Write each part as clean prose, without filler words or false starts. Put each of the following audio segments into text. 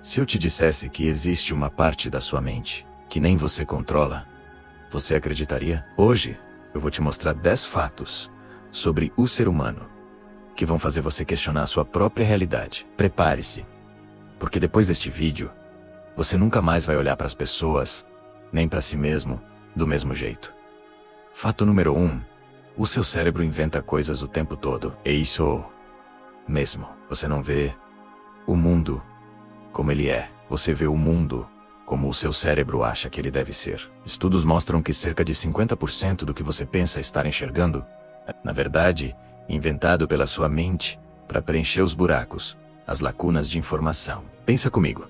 Se eu te dissesse que existe uma parte da sua mente que nem você controla, você acreditaria? Hoje, eu vou te mostrar 10 fatos sobre o ser humano que vão fazer você questionar a sua própria realidade. Prepare-se, porque depois deste vídeo, você nunca mais vai olhar para as pessoas, nem para si mesmo, do mesmo jeito. Fato número 1. O seu cérebro inventa coisas o tempo todo. É isso mesmo. Você não vê o mundo como ele é. Você vê o mundo como o seu cérebro acha que ele deve ser. Estudos mostram que cerca de 50% do que você pensa estar enxergando, na verdade, inventado pela sua mente para preencher os buracos, as lacunas de informação. Pensa comigo.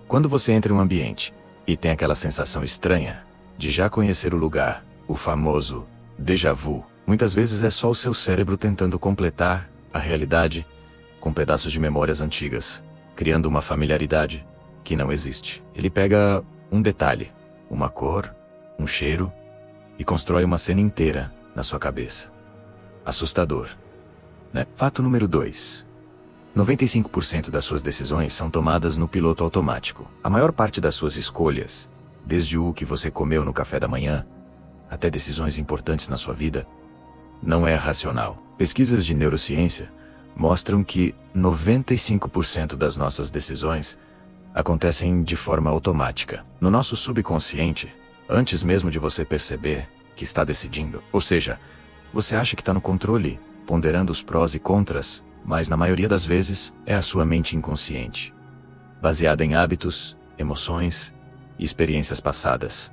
Quando você entra em um ambiente e tem aquela sensação estranha de já conhecer o lugar, o famoso déjà vu, muitas vezes é só o seu cérebro tentando completar a realidade com pedaços de memórias antigas, criando uma familiaridade que não existe. Ele pega um detalhe, uma cor, um cheiro, e constrói uma cena inteira na sua cabeça. Assustador, né? Fato número 2. 95% das suas decisões são tomadas no piloto automático. A maior parte das suas escolhas, desde o que você comeu no café da manhã, até decisões importantes na sua vida, não é racional. Pesquisas de neurociência mostram que 95% das nossas decisões acontecem de forma automática, no nosso subconsciente, antes mesmo de você perceber que está decidindo. Ou seja, você acha que está no controle, ponderando os prós e contras, mas na maioria das vezes é a sua mente inconsciente, baseada em hábitos, emoções e experiências passadas,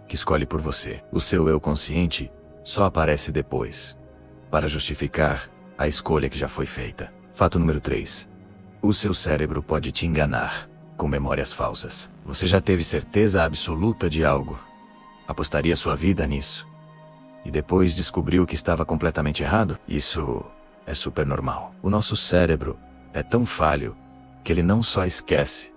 que escolhe por você. O seu eu consciente só aparece depois, para justificar a escolha que já foi feita. Fato número 3. O seu cérebro pode te enganar com memórias falsas. Você já teve certeza absoluta de algo, apostaria sua vida nisso, e depois descobriu que estava completamente errado? Isso é super normal. O nosso cérebro é tão falho que ele não só esquece,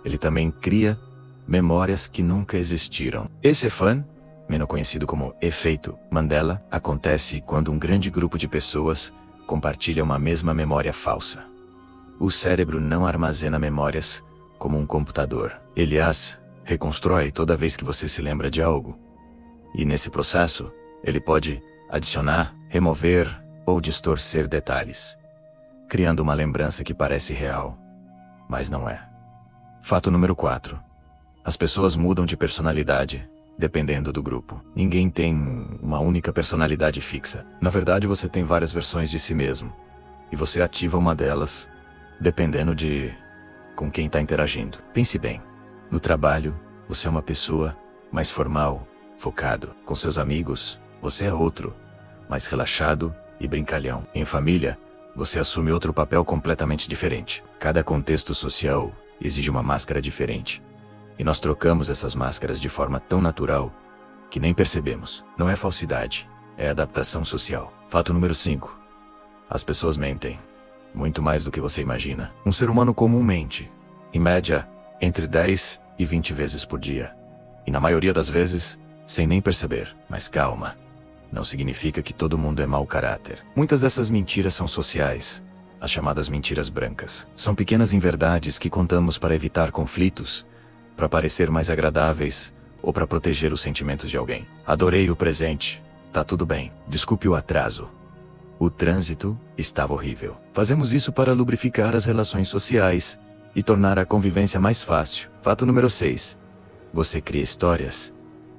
ele também cria memórias que nunca existiram. Esse fenômeno conhecido como efeito Mandela acontece quando um grande grupo de pessoas compartilha uma mesma memória falsa. O cérebro não armazena memórias como um computador. Ele as reconstrói toda vez que você se lembra de algo. E nesse processo, ele pode adicionar, remover ou distorcer detalhes, criando uma lembrança que parece real, mas não é. Fato número 4. As pessoas mudam de personalidade dependendo do grupo. Ninguém tem uma única personalidade fixa. Na verdade, você tem várias versões de si mesmo, e você ativa uma delas dependendo de com quem está interagindo. Pense bem. No trabalho, você é uma pessoa mais formal, focado. Com seus amigos, você é outro, mais relaxado e brincalhão. Em família, você assume outro papel completamente diferente. Cada contexto social exige uma máscara diferente. E nós trocamos essas máscaras de forma tão natural que nem percebemos. Não é falsidade, é adaptação social. Fato número 5. As pessoas mentem muito mais do que você imagina. Um ser humano comum mente, em média, entre 10 e 20 vezes por dia. E na maioria das vezes, sem nem perceber. Mas calma, não significa que todo mundo é mau caráter. Muitas dessas mentiras são sociais, as chamadas mentiras brancas. São pequenas inverdades que contamos para evitar conflitos, para parecer mais agradáveis ou para proteger os sentimentos de alguém. Adorei o presente, tá tudo bem. Desculpe o atraso. O trânsito estava horrível. Fazemos isso para lubrificar as relações sociais e tornar a convivência mais fácil. Fato número 6. Você cria histórias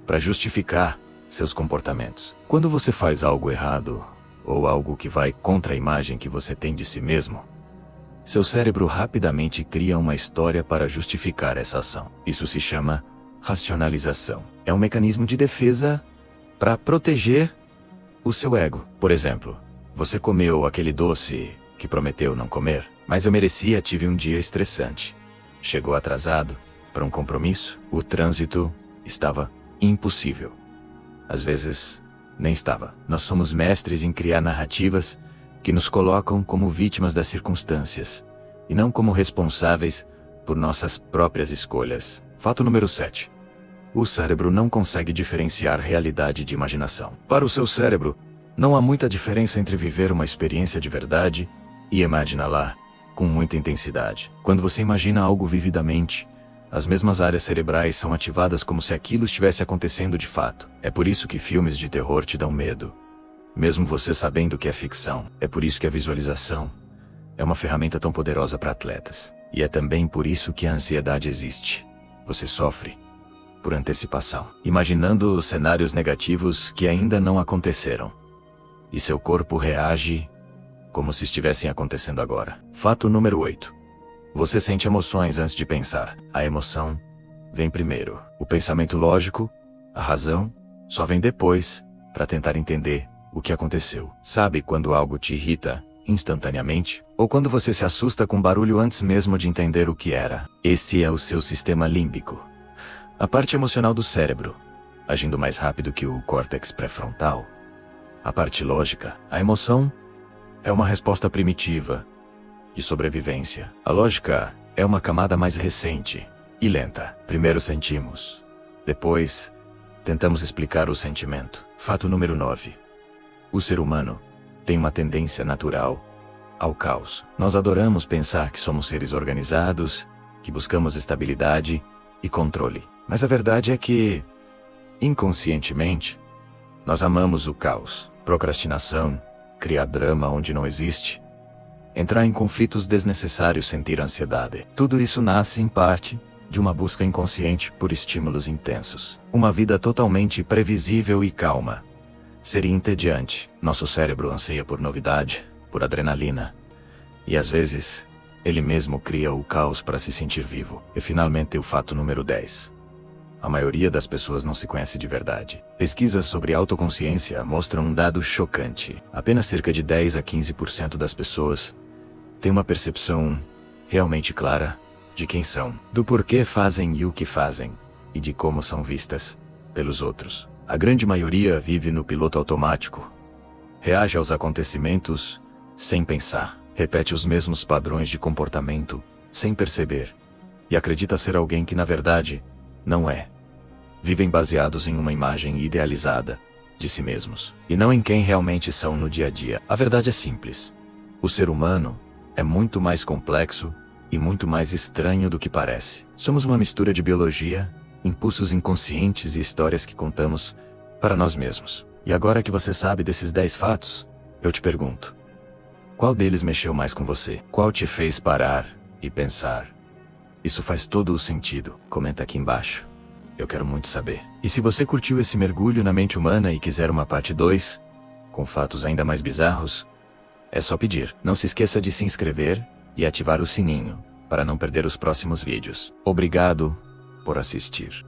para justificar seus comportamentos. Quando você faz algo errado, ou algo que vai contra a imagem que você tem de si mesmo, seu cérebro rapidamente cria uma história para justificar essa ação. Isso se chama racionalização. É um mecanismo de defesa para proteger o seu ego. Por exemplo, você comeu aquele doce que prometeu não comer, mas eu merecia, tive um dia estressante. Chegou atrasado para um compromisso, o trânsito estava impossível. Às vezes, nem estava. Nós somos mestres em criar narrativas que nos colocam como vítimas das circunstâncias, e não como responsáveis por nossas próprias escolhas. Fato número 7. O cérebro não consegue diferenciar realidade de imaginação. Para o seu cérebro, não há muita diferença entre viver uma experiência de verdade e imaginá-la com muita intensidade. Quando você imagina algo vividamente, as mesmas áreas cerebrais são ativadas como se aquilo estivesse acontecendo de fato. É por isso que filmes de terror te dão medo, mesmo você sabendo que é ficção. É por isso que a visualização é uma ferramenta tão poderosa para atletas. E é também por isso que a ansiedade existe. Você sofre por antecipação, imaginando cenários negativos que ainda não aconteceram. E seu corpo reage como se estivessem acontecendo agora. Fato número 8. Você sente emoções antes de pensar. A emoção vem primeiro. O pensamento lógico, a razão, só vem depois, para tentar entender o que aconteceu. Sabe quando algo te irrita instantaneamente? Ou quando você se assusta com barulho antes mesmo de entender o que era? Esse é o seu sistema límbico, a parte emocional do cérebro, agindo mais rápido que o córtex pré-frontal. A parte lógica, a emoção, é uma resposta primitiva de sobrevivência. A lógica é uma camada mais recente e lenta. Primeiro sentimos, depois tentamos explicar o sentimento. Fato número 9. O ser humano tem uma tendência natural ao caos. Nós adoramos pensar que somos seres organizados, que buscamos estabilidade e controle. Mas a verdade é que, inconscientemente, nós amamos o caos. Procrastinação, criar drama onde não existe, entrar em conflitos desnecessários, sentir ansiedade. Tudo isso nasce, em parte, de uma busca inconsciente por estímulos intensos. Uma vida totalmente previsível e calma seria entediante. Nosso cérebro anseia por novidade, por adrenalina. E às vezes, ele mesmo cria o caos para se sentir vivo. E finalmente o fato número 10. A maioria das pessoas não se conhece de verdade. Pesquisas sobre autoconsciência mostram um dado chocante. Apenas cerca de 10 a 15% das pessoas têm uma percepção realmente clara de quem são, do porquê fazem e o que fazem, e de como são vistas pelos outros. A grande maioria vive no piloto automático. Reage aos acontecimentos sem pensar. Repete os mesmos padrões de comportamento sem perceber. E acredita ser alguém que na verdade não é. Vivem baseados em uma imagem idealizada de si mesmos, e não em quem realmente são no dia a dia. A verdade é simples. O ser humano é muito mais complexo e muito mais estranho do que parece. Somos uma mistura de biologia, impulsos inconscientes e histórias que contamos para nós mesmos. E agora que você sabe desses 10 fatos, eu te pergunto: qual deles mexeu mais com você? Qual te fez parar e pensar? Isso faz todo o sentido. Comenta aqui embaixo. Eu quero muito saber. E se você curtiu esse mergulho na mente humana e quiser uma parte 2, com fatos ainda mais bizarros, é só pedir. Não se esqueça de se inscrever e ativar o sininho, para não perder os próximos vídeos. Obrigado por assistir.